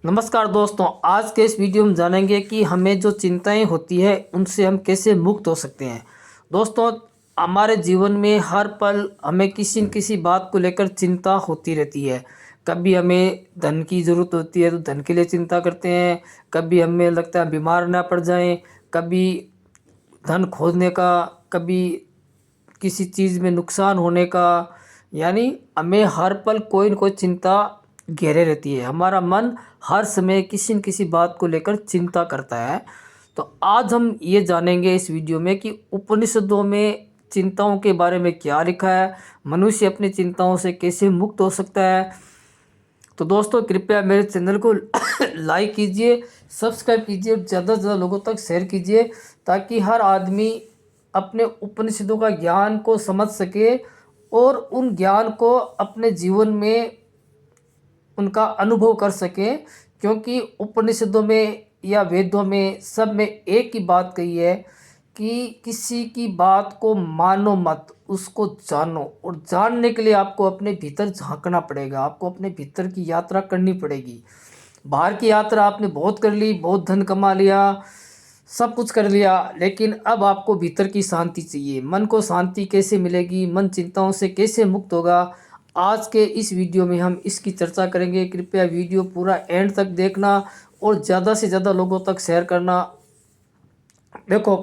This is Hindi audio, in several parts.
नमस्कार दोस्तों, आज के इस वीडियो में जानेंगे कि हमें जो चिंताएं होती है उनसे हम कैसे मुक्त हो सकते हैं। दोस्तों, हमारे जीवन में हर पल हमें किसी न किसी बात को लेकर चिंता होती रहती है। कभी हमें धन की ज़रूरत होती है तो धन के लिए चिंता करते हैं, कभी हमें लगता है बीमार ना पड़ जाएं, कभी धन खोने का, कभी किसी चीज़ में नुकसान होने का। यानी हमें हर पल कोई न कोई चिंता घेरे रहती है। हमारा मन हर समय किसी न किसी बात को लेकर चिंता करता है। तो आज हम ये जानेंगे इस वीडियो में कि उपनिषदों में चिंताओं के बारे में क्या लिखा है, मनुष्य अपनी चिंताओं से कैसे मुक्त हो सकता है। तो दोस्तों, कृपया मेरे चैनल को लाइक कीजिए, सब्सक्राइब कीजिए और ज़्यादा से ज़्यादा लोगों तक शेयर कीजिए, ताकि हर आदमी अपने उपनिषदों का ज्ञान को समझ सके और उन ज्ञान को अपने जीवन में उनका अनुभव कर सकें। क्योंकि उपनिषदों में या वेदों में सब में एक ही बात कही है कि किसी की बात को मानो मत, उसको जानो। और जानने के लिए आपको अपने भीतर झांकना पड़ेगा, आपको अपने भीतर की यात्रा करनी पड़ेगी। बाहर की यात्रा आपने बहुत कर ली, बहुत धन कमा लिया, सब कुछ कर लिया, लेकिन अब आपको भीतर की शांति चाहिए। मन को शांति कैसे मिलेगी, मन चिंताओं से कैसे मुक्त होगा, आज के इस वीडियो में हम इसकी चर्चा करेंगे। कृपया वीडियो पूरा एंड तक देखना और ज़्यादा से ज़्यादा लोगों तक शेयर करना। देखो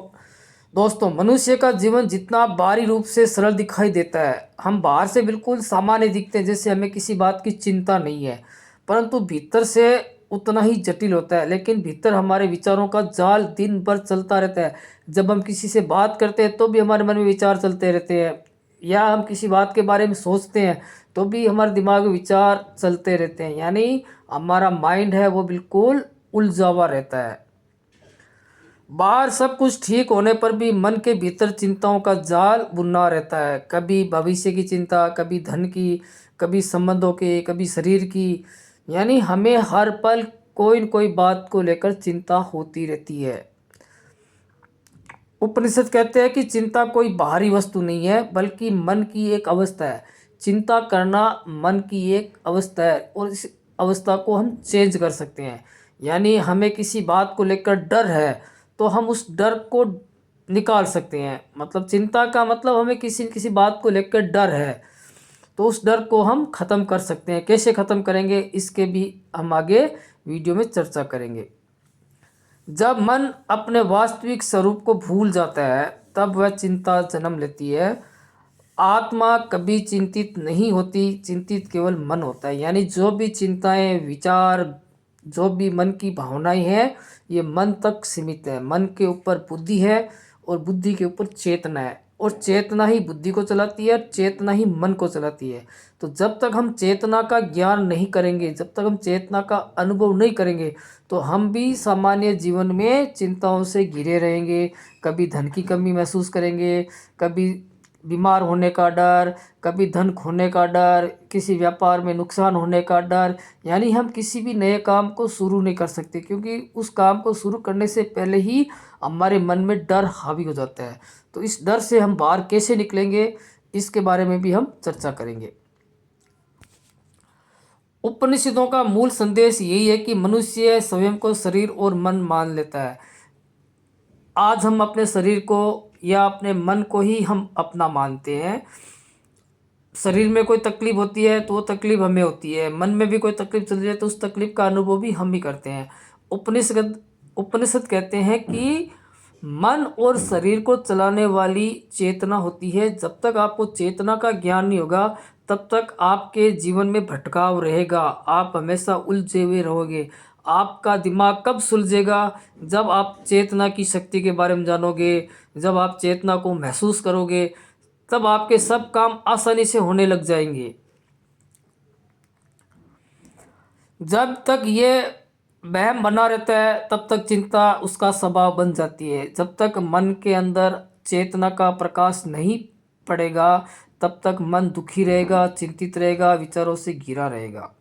दोस्तों, मनुष्य का जीवन जितना बाहरी रूप से सरल दिखाई देता है, हम बाहर से बिल्कुल सामान्य दिखते हैं, जैसे हमें किसी बात की चिंता नहीं है, परंतु भीतर से उतना ही जटिल होता है। लेकिन भीतर हमारे विचारों का जाल दिन भर चलता रहता है। जब हम किसी से बात करते हैं तो भी हमारे मन में विचार चलते रहते हैं, या हम किसी बात के बारे में सोचते हैं तो भी हमारे दिमाग में विचार चलते रहते हैं। यानी हमारा माइंड है वो बिल्कुल उलझा हुआ रहता है। बाहर सब कुछ ठीक होने पर भी मन के भीतर चिंताओं का जाल बुना रहता है। कभी भविष्य की चिंता, कभी धन की, कभी संबंधों के, कभी शरीर की। यानी हमें हर पल कोई न कोई बात को लेकर चिंता होती रहती है। उपनिषद कहते हैं कि चिंता कोई बाहरी वस्तु नहीं है, बल्कि मन की एक अवस्था है। चिंता करना मन की एक अवस्था है और इस अवस्था को हम चेंज कर सकते हैं। यानी हमें किसी बात को लेकर डर है तो हम उस डर को निकाल सकते हैं। मतलब चिंता का मतलब हमें किसी न किसी बात को लेकर डर है, तो उस डर को हम ख़त्म कर सकते हैं। कैसे ख़त्म करेंगे, इसके भी हम आगे वीडियो में चर्चा करेंगे। जब मन अपने वास्तविक स्वरूप को भूल जाता है तब वह चिंता जन्म लेती है। आत्मा कभी चिंतित नहीं होती, चिंतित केवल मन होता है। यानी जो भी चिंताएं, विचार, जो भी मन की भावनाएं हैं, ये मन तक सीमित है। मन के ऊपर बुद्धि है और बुद्धि के ऊपर चेतना है, और चेतना ही बुद्धि को चलाती है, चेतना ही मन को चलाती है। तो जब तक हम चेतना का ज्ञान नहीं करेंगे, जब तक हम चेतना का अनुभव नहीं करेंगे, तो हम भी सामान्य जीवन में चिंताओं से घिरे रहेंगे। कभी धन की कमी महसूस करेंगे, कभी बीमार होने का डर, कभी धन खोने का डर, किसी व्यापार में नुकसान होने का डर। यानी हम किसी भी नए काम को शुरू नहीं कर सकते, क्योंकि उस काम को शुरू करने से पहले ही हमारे मन में डर हावी हो जाता है। तो इस डर से हम बाहर कैसे निकलेंगे, इसके बारे में भी हम चर्चा करेंगे। उपनिषदों का मूल संदेश यही है कि मनुष्य स्वयं को शरीर और मन मान लेता है। आज हम अपने शरीर को या अपने मन को ही हम अपना मानते हैं। शरीर में कोई तकलीफ होती है तो वो तकलीफ हमें होती है, मन में भी कोई तकलीफ चल जाए तो उस तकलीफ का अनुभव भी हम ही करते हैं। उपनिषद उपनिषद कहते हैं कि मन और शरीर को चलाने वाली चेतना होती है। जब तक आपको चेतना का ज्ञान नहीं होगा तब तक आपके जीवन में भटकाव रहेगा, आप हमेशा उलझे हुए रहोगे। आपका दिमाग कब सुलझेगा, जब आप चेतना की शक्ति के बारे में जानोगे, जब आप चेतना को महसूस करोगे, तब आपके सब काम आसानी से होने लग जाएंगे। जब तक ये वहम बना रहता है तब तक चिंता उसका स्वभाव बन जाती है। जब तक मन के अंदर चेतना का प्रकाश नहीं पड़ेगा तब तक मन दुखी रहेगा, चिंतित रहेगा, विचारों से घिरा रहेगा।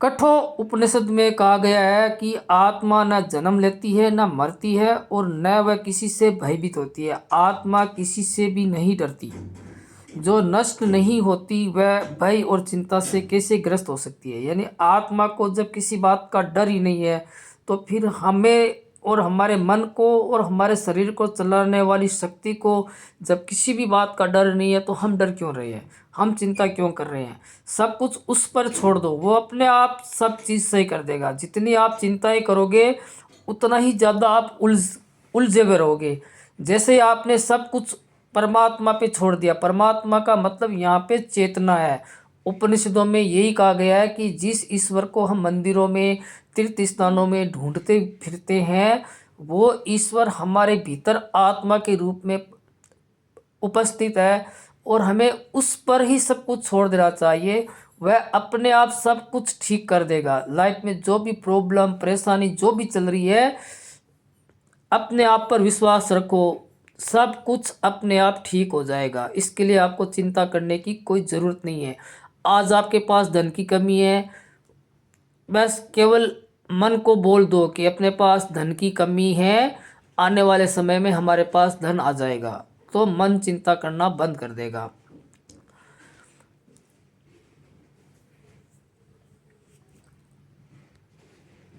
कठोर उपनिषद में कहा गया है कि आत्मा न जन्म लेती है, न मरती है, और न वह किसी से भयभीत होती है। आत्मा किसी से भी नहीं डरती। जो नष्ट नहीं होती वह भय और चिंता से कैसे ग्रस्त हो सकती है। यानी आत्मा को जब किसी बात का डर ही नहीं है तो फिर हमें और हमारे मन को और हमारे शरीर को चलाने वाली शक्ति को जब किसी भी बात का डर नहीं है तो हम डर क्यों रहे हैं, हम चिंता क्यों कर रहे हैं। सब कुछ उस पर छोड़ दो, वो अपने आप सब चीज़ सही कर देगा। जितनी आप चिंताएं करोगे उतना ही ज़्यादा आप उलझे हुए रहोगे। जैसे ही आपने सब कुछ परमात्मा पे छोड़ दिया, परमात्मा का मतलब यहाँ पे चेतना है। उपनिषदों में यही कहा गया है कि जिस ईश्वर को हम मंदिरों में तीर्थ स्थानों में ढूंढते फिरते हैं वो ईश्वर हमारे भीतर आत्मा के रूप में उपस्थित है और हमें उस पर ही सब कुछ छोड़ देना चाहिए। वह अपने आप सब कुछ ठीक कर देगा। लाइफ में जो भी प्रॉब्लम परेशानी जो भी चल रही है अपने आप पर विश्वास रखो, सब कुछ अपने आप ठीक हो जाएगा। इसके लिए आपको चिंता करने की कोई ज़रूरत नहीं है। आज आपके पास धन की कमी है, बस केवल मन को बोल दो कि अपने पास धन की कमी है, आने वाले समय में हमारे पास धन आ जाएगा, तो मन चिंता करना बंद कर देगा।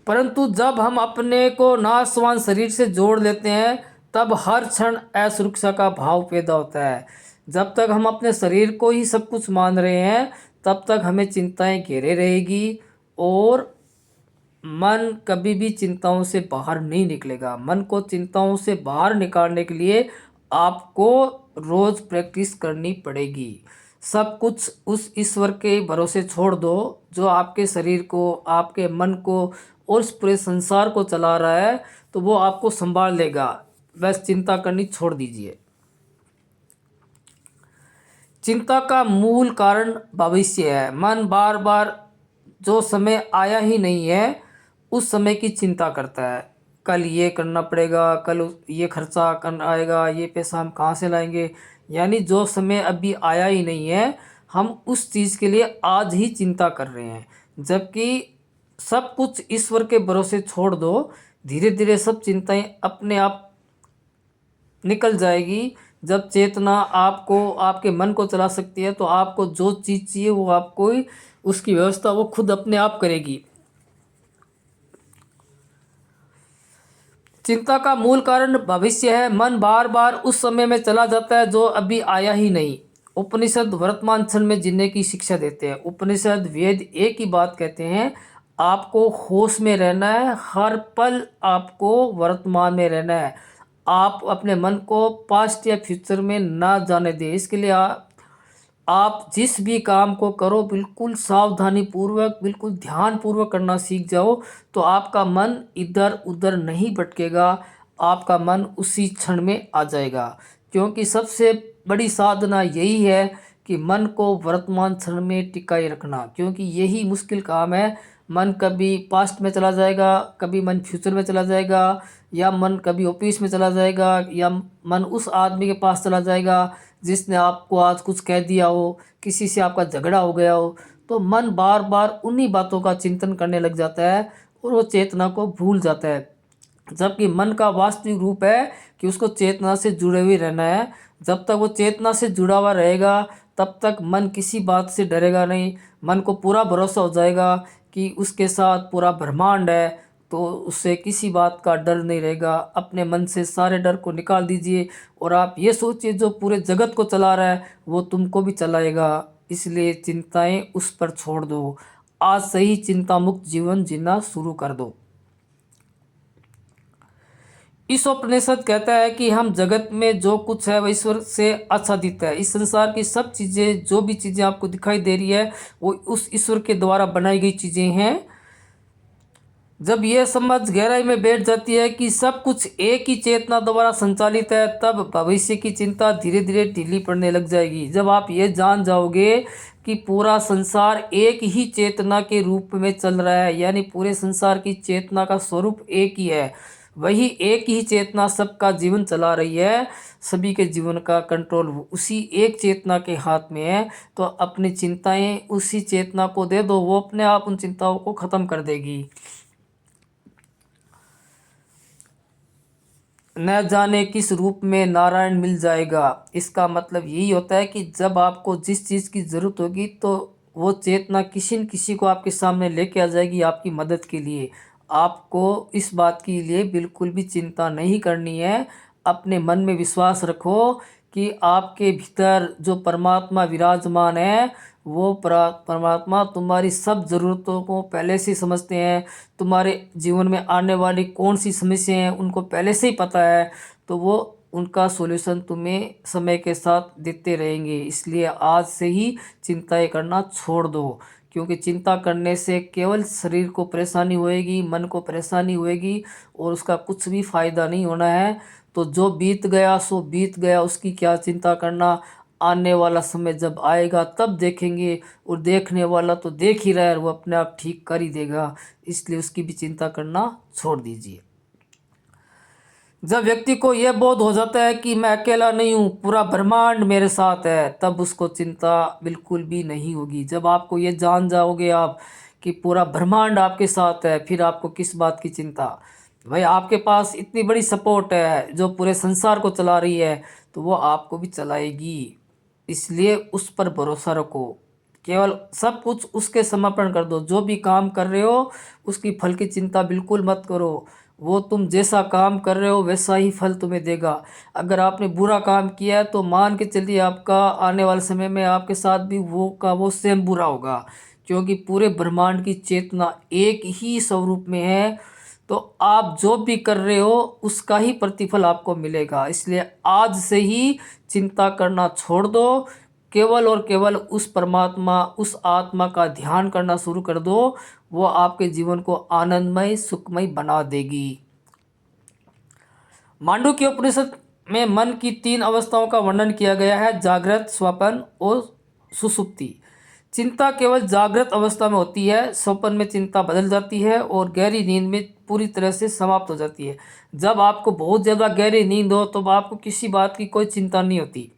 परंतु जब हम अपने को नाशवान शरीर से जोड़ लेते हैं तब हर क्षण असुरक्षा का भाव पैदा होता है। जब तक हम अपने शरीर को ही सब कुछ मान रहे हैं तब तक हमें चिंताएं घेरे रहेगी और मन कभी भी चिंताओं से बाहर नहीं निकलेगा। मन को चिंताओं से बाहर निकालने के लिए आपको रोज़ प्रैक्टिस करनी पड़ेगी। सब कुछ उस ईश्वर के भरोसे छोड़ दो जो आपके शरीर को, आपके मन को और इस पूरे संसार को चला रहा है, तो वो आपको संभाल लेगा। बस चिंता करनी छोड़ दीजिए। चिंता का मूल कारण भविष्य है। मन बार बार जो समय आया ही नहीं है उस समय की चिंता करता है। कल ये करना पड़ेगा, कल ये खर्चा करना आएगा, ये पैसा हम कहाँ से लाएंगे। यानी जो समय अभी आया ही नहीं है हम उस चीज़ के लिए आज ही चिंता कर रहे हैं। जबकि सब कुछ ईश्वर के भरोसे छोड़ दो, धीरे धीरे सब चिंताएं अपने आप निकल जाएगी। जब चेतना आपको, आपके मन को चला सकती है तो आपको जो चीज़ चाहिए वो आपको ही उसकी व्यवस्था वो खुद अपने आप करेगी। चिंता का मूल कारण भविष्य है। मन बार बार उस समय में चला जाता है जो अभी आया ही नहीं। उपनिषद वर्तमान क्षण में जीने की शिक्षा देते हैं। उपनिषद वेद एक ही बात कहते हैं, आपको होश में रहना है, हर पल आपको वर्तमान में रहना है। आप अपने मन को पास्ट या फ्यूचर में ना जाने दें। इसके लिए आप जिस भी काम को करो बिल्कुल सावधानी पूर्वक, बिल्कुल ध्यान पूर्वक करना सीख जाओ तो आपका मन इधर उधर नहीं भटकेगा, आपका मन उसी क्षण में आ जाएगा। क्योंकि सबसे बड़ी साधना यही है कि मन को वर्तमान क्षण में टिकाए रखना, क्योंकि यही मुश्किल काम है। मन कभी पास्ट में चला जाएगा, कभी मन फ्यूचर में चला जाएगा, या मन कभी ऑफिस में चला जाएगा, या मन उस आदमी के पास चला जाएगा जिसने आपको आज कुछ कह दिया हो, किसी से आपका झगड़ा हो गया हो। तो मन बार बार उन्हीं बातों का चिंतन करने लग जाता है और वो चेतना को भूल जाता है। जबकि मन का वास्तविक रूप है कि उसको चेतना से जुड़े हुए रहना है। जब तक वो चेतना से जुड़ा हुआ रहेगा तब तक मन किसी बात से डरेगा नहीं। मन को पूरा भरोसा हो जाएगा कि उसके साथ पूरा ब्रह्मांड है, तो उससे किसी बात का डर नहीं रहेगा। अपने मन से सारे डर को निकाल दीजिए और आप ये सोचिए जो पूरे जगत को चला रहा है वो तुमको भी चलाएगा। इसलिए चिंताएं उस पर छोड़ दो। आज से ही चिंता मुक्त जीवन जीना शुरू कर दो। इस उपनिषद कहता है कि हम जगत में जो कुछ है वह ईश्वर से आच्छादित है। इस संसार की सब चीज़ें, जो भी चीज़ें आपको दिखाई दे रही है वो उस ईश्वर के द्वारा बनाई गई चीज़ें हैं। जब यह समझ गहराई में बैठ जाती है कि सब कुछ एक ही चेतना द्वारा संचालित है तब भविष्य की चिंता धीरे धीरे ढीली पड़ने लग जाएगी। जब आप ये जान जाओगे कि पूरा संसार एक ही चेतना के रूप में चल रहा है, यानी पूरे संसार की चेतना का स्वरूप एक ही है, वही एक ही चेतना सबका जीवन चला रही है, सभी के जीवन का कंट्रोल उसी एक चेतना के हाथ में है, तो अपनी चिंताएं उसी चेतना को दे दो, वो अपने आप उन चिंताओं को ख़त्म कर देगी। न जाने किस रूप में नारायण मिल जाएगा। इसका मतलब यही होता है कि जब आपको जिस चीज़ की ज़रूरत होगी तो वो चेतना किसी न किसी को आपके सामने लेके आ जाएगी आपकी मदद के लिए। आपको इस बात के लिए बिल्कुल भी चिंता नहीं करनी है। अपने मन में विश्वास रखो कि आपके भीतर जो परमात्मा विराजमान है वो परमात्मा तुम्हारी सब ज़रूरतों को पहले से ही समझते हैं। तुम्हारे जीवन में आने वाली कौन सी समस्या हैं उनको पहले से ही पता है, तो वो उनका सॉल्यूशन तुम्हें समय के साथ देते रहेंगे। इसलिए आज से ही चिंताएं करना छोड़ दो, क्योंकि चिंता करने से केवल शरीर को परेशानी होएगी, मन को परेशानी होएगी और उसका कुछ भी फ़ायदा नहीं होना है। तो जो बीत गया सो बीत गया, उसकी क्या चिंता करना। आने वाला समय जब आएगा तब देखेंगे, और देखने वाला तो देख ही रहा है, वो अपने आप ठीक कर ही देगा। इसलिए उसकी भी चिंता करना छोड़ दीजिए। जब व्यक्ति को यह बोध हो जाता है कि मैं अकेला नहीं हूँ, पूरा ब्रह्मांड मेरे साथ है, तब उसको चिंता बिल्कुल भी नहीं होगी। जब आपको ये जान जाओगे आप कि पूरा ब्रह्मांड आपके साथ है, फिर आपको किस बात की चिंता। भाई आपके पास इतनी बड़ी सपोर्ट है जो पूरे संसार को चला रही है, तो वो आपको भी चलाएगी। इसलिए उस पर भरोसा रखो, केवल सब कुछ उसके समर्पण कर दो। जो भी काम कर रहे हो उसकी फल की चिंता बिल्कुल मत करो। वो तुम जैसा काम कर रहे हो वैसा ही फल तुम्हें देगा। अगर आपने बुरा काम किया है तो मान के चलिए आपका आने वाले समय में आपके साथ भी वो सेम बुरा होगा, क्योंकि पूरे ब्रह्मांड की चेतना एक ही स्वरूप में है। तो आप जो भी कर रहे हो उसका ही प्रतिफल आपको मिलेगा। इसलिए आज से ही चिंता करना छोड़ दो, केवल और केवल उस परमात्मा, उस आत्मा का ध्यान करना शुरू कर दो। वो आपके जीवन को आनंदमय सुखमय बना देगी। मांडुक्य उपनिषद में मन की 3 अवस्थाओं का वर्णन किया गया है, जागृत, स्वप्न और सुषुप्ति। चिंता केवल जागृत अवस्था में होती है, स्वप्न में चिंता बदल जाती है और गहरी नींद में पूरी तरह से समाप्त हो जाती है। जब आपको बहुत ज़्यादा गहरी नींद हो तो आपको किसी बात की कोई चिंता नहीं होती।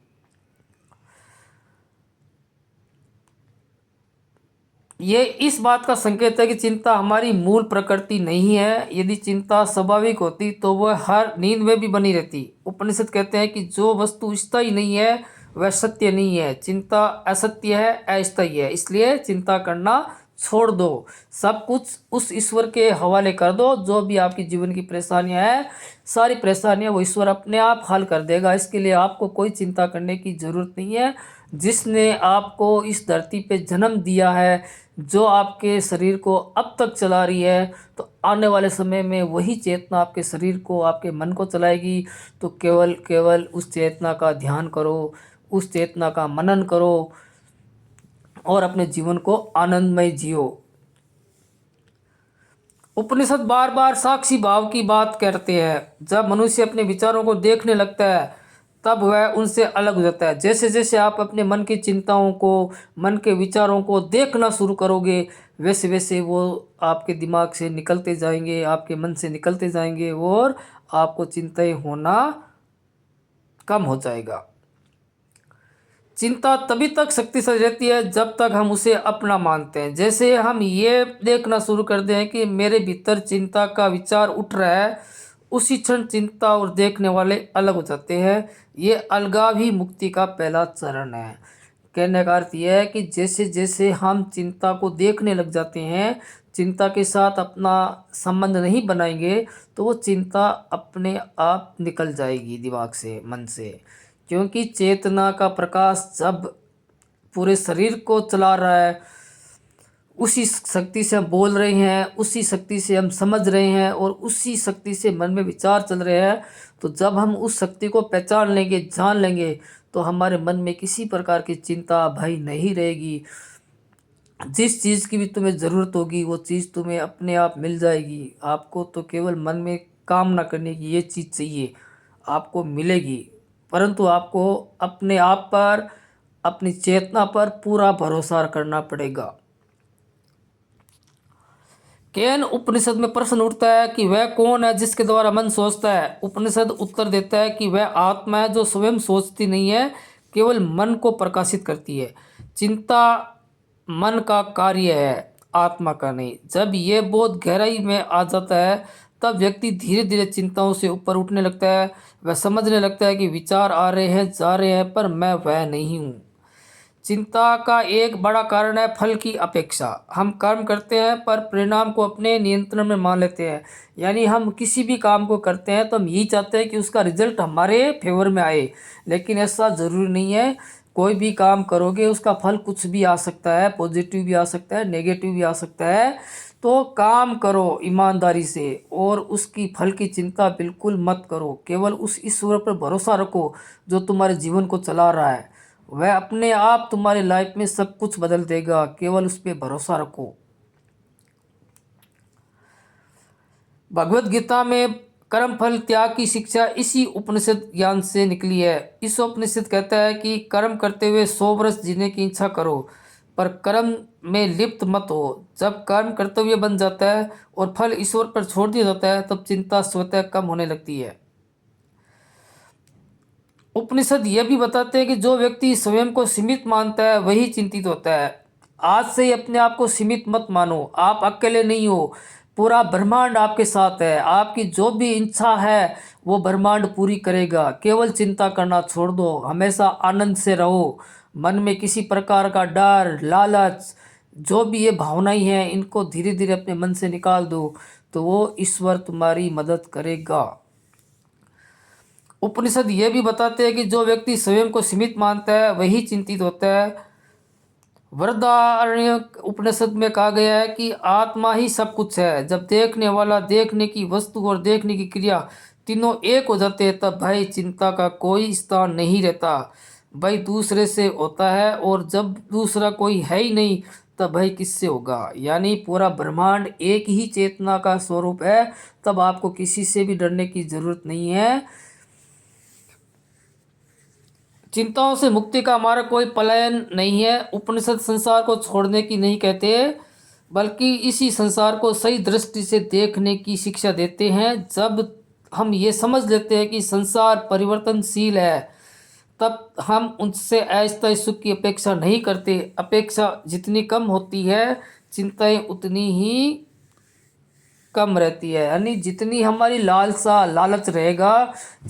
ये इस बात का संकेत है कि चिंता हमारी मूल प्रकृति नहीं है। यदि चिंता स्वाभाविक होती तो वह हर नींद में भी बनी रहती। उपनिषद कहते हैं कि जो वस्तु स्थायी नहीं है वह सत्य नहीं है। चिंता असत्य है, अस्थायी है। इसलिए चिंता करना छोड़ दो, सब कुछ उस ईश्वर के हवाले कर दो। जो भी आपकी जीवन की परेशानियां हैं, सारी परेशानियां वो ईश्वर अपने आप हल कर देगा। इसके लिए आपको कोई चिंता करने की ज़रूरत नहीं है। जिसने आपको इस धरती पे जन्म दिया है, जो आपके शरीर को अब तक चला रही है, तो आने वाले समय में वही चेतना आपके शरीर को, आपके मन को चलाएगी। तो केवल केवल उस चेतना का ध्यान करो, उस चेतना का मनन करो और अपने जीवन को आनंदमय जियो। उपनिषद बार बार साक्षी भाव की बात करते हैं। जब मनुष्य अपने विचारों को देखने लगता है तब वह उनसे अलग हो जाता है। जैसे जैसे आप अपने मन की चिंताओं को, मन के विचारों को देखना शुरू करोगे, वैसे वैसे वो आपके दिमाग से निकलते जाएंगे, आपके मन से निकलते जाएंगे और आपको चिंताएं होना कम हो जाएगा। चिंता तभी तक शक्तिशाली रहती है जब तक हम उसे अपना मानते हैं। जैसे हम ये देखना शुरू कर दें कि मेरे भीतर चिंता का विचार उठ रहा है, उसी क्षण चिंता और देखने वाले अलग हो जाते हैं। ये अलगाव ही मुक्ति का पहला चरण है। कहने का अर्थ यह है कि जैसे जैसे हम चिंता को देखने लग जाते हैं, चिंता के साथ अपना संबंध नहीं बनाएंगे, तो वो चिंता अपने आप निकल जाएगी दिमाग से, मन से। क्योंकि चेतना का प्रकाश जब पूरे शरीर को चला रहा है, उसी शक्ति से हम बोल रहे हैं, उसी शक्ति से हम समझ रहे हैं और उसी शक्ति से मन में विचार चल रहे हैं, तो जब हम उस शक्ति को पहचान लेंगे, जान लेंगे, तो हमारे मन में किसी प्रकार की चिंता, भय नहीं रहेगी। जिस चीज़ की भी तुम्हें ज़रूरत होगी वो चीज़ तुम्हें अपने आप मिल जाएगी। आपको तो केवल मन में कामना करने की ये चीज़ चाहिए, आपको मिलेगी। परंतु आपको अपने आप पर, अपनी चेतना पर पूरा भरोसा करना पड़ेगा। केन उपनिषद में प्रश्न उठता है कि वह कौन है जिसके द्वारा मन सोचता है। उपनिषद उत्तर देता है कि वह आत्मा है जो स्वयं सोचती नहीं है, केवल मन को प्रकाशित करती है। चिंता मन का कार्य है, आत्मा का नहीं। जब ये बोध गहराई में आ जाता है तब व्यक्ति धीरे धीरे चिंताओं से ऊपर उठने लगता है। वह समझने लगता है कि विचार आ रहे हैं जा रहे हैं पर मैं वह नहीं हूँ। चिंता का एक बड़ा कारण है फल की अपेक्षा। हम कर्म करते हैं पर परिणाम को अपने नियंत्रण में मान लेते हैं। यानी हम किसी भी काम को करते हैं तो हम यही चाहते हैं कि उसका रिजल्ट हमारे फेवर में आए, लेकिन ऐसा ज़रूरी नहीं है। कोई भी काम करोगे उसका फल कुछ भी आ सकता है, पॉजिटिव भी आ सकता है, नेगेटिव भी आ सकता है। तो काम करो ईमानदारी से और उसकी फल की चिंता बिल्कुल मत करो। केवल उस ईश्वर पर भरोसा रखो जो तुम्हारे जीवन को चला रहा है। वह अपने आप तुम्हारी लाइफ में सब कुछ बदल देगा, केवल उस पर भरोसा रखो। भगवत गीता में कर्म फल त्याग की शिक्षा इसी उपनिषद ज्ञान से निकली है। इस उपनिषद कहता है कि कर्म करते हुए 100 वर्ष जीने की इच्छा करो पर कर्म में लिप्त मत हो। जब कर्म कर्तव्य बन जाता है और फल ईश्वर पर छोड़ दिया जाता है तब चिंता स्वतः कम होने लगती है। उपनिषद यह भी बताते हैं कि जो व्यक्ति स्वयं को सीमित मानता है वही चिंतित होता है। आज से ही अपने आप को सीमित मत मानो। आप अकेले नहीं हो, पूरा ब्रह्मांड आपके साथ है। आपकी जो भी इच्छा है वो ब्रह्मांड पूरी करेगा। केवल चिंता करना छोड़ दो, हमेशा आनंद से रहो। मन में किसी प्रकार का डर, लालच, जो भी ये भावनाएं हैं इनको धीरे धीरे अपने मन से निकाल दो, तो वो ईश्वर तुम्हारी मदद करेगा। उपनिषद ये भी बताते हैं कि जो व्यक्ति स्वयं को सीमित मानता है वही चिंतित होता है। वृहदारण्य उपनिषद में कहा गया है कि आत्मा ही सब कुछ है। जब देखने वाला, देखने की वस्तु और देखने की क्रिया तीनों एक हो जाते हैं तब भाई चिंता का कोई स्थान नहीं रहता। भाई दूसरे से होता है और जब दूसरा कोई है ही नहीं तब भाई किससे होगा। यानी पूरा ब्रह्मांड एक ही चेतना का स्वरूप है, तब आपको किसी से भी डरने की जरूरत नहीं है। चिंताओं से मुक्ति का हमारा कोई पलायन नहीं है। उपनिषद संसार को छोड़ने की नहीं कहते, बल्कि इसी संसार को सही दृष्टि से देखने की शिक्षा देते हैं। जब हम ये समझ लेते हैं कि संसार परिवर्तनशील है तब हम उनसे अस्थायी सुख की अपेक्षा नहीं करते। अपेक्षा जितनी कम होती है चिंताएं उतनी ही कम रहती है। यानी जितनी हमारी लालच रहेगा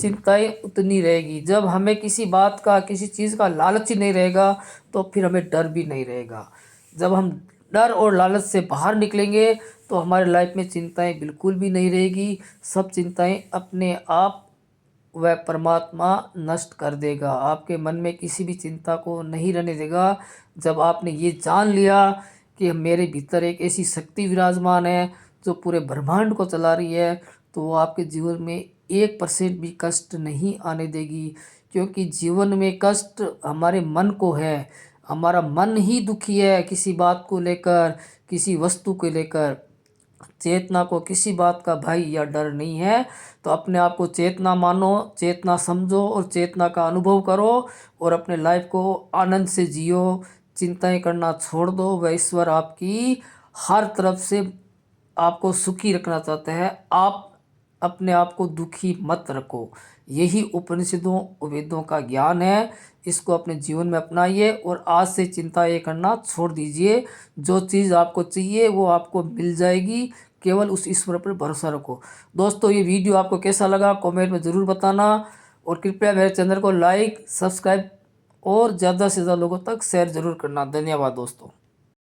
चिंताएं उतनी रहेगी। जब हमें किसी बात का, किसी चीज़ का लालच ही नहीं रहेगा तो फिर हमें डर भी नहीं रहेगा। जब हम डर और लालच से बाहर निकलेंगे तो हमारे लाइफ में चिंताएं बिल्कुल भी नहीं रहेगी। सब चिंताएं अपने आप वह परमात्मा नष्ट कर देगा। आपके मन में किसी भी चिंता को नहीं रहने देगा। जब आपने ये जान लिया कि मेरे भीतर एक ऐसी शक्ति विराजमान है जो पूरे ब्रह्मांड को चला रही है, तो वो आपके जीवन में 1% भी कष्ट नहीं आने देगी। क्योंकि जीवन में कष्ट हमारे मन को है। हमारा मन ही दुखी है किसी बात को लेकर, किसी वस्तु को लेकर। चेतना को किसी बात का भय या डर नहीं है। तो अपने आप को चेतना मानो, चेतना समझो और चेतना का अनुभव करो और अपने लाइफ को आनंद से जियो। चिंताएं करना छोड़ दो। वह ईश्वर आपकी हर तरफ से आपको सुखी रखना चाहता है। आप अपने आप को दुखी मत रखो। यही उपनिषदों वेदों का ज्ञान है। इसको अपने जीवन में अपनाइए और आज से चिंता ये करना छोड़ दीजिए। जो चीज़ आपको चाहिए वो आपको मिल जाएगी। केवल उस ईश्वर पर भरोसा रखो। दोस्तों ये वीडियो आपको कैसा लगा कमेंट में ज़रूर बताना और कृपया मेरे चैनल को लाइक, सब्सक्राइब और ज़्यादा से ज़्यादा लोगों तक शेयर ज़रूर करना। धन्यवाद दोस्तों।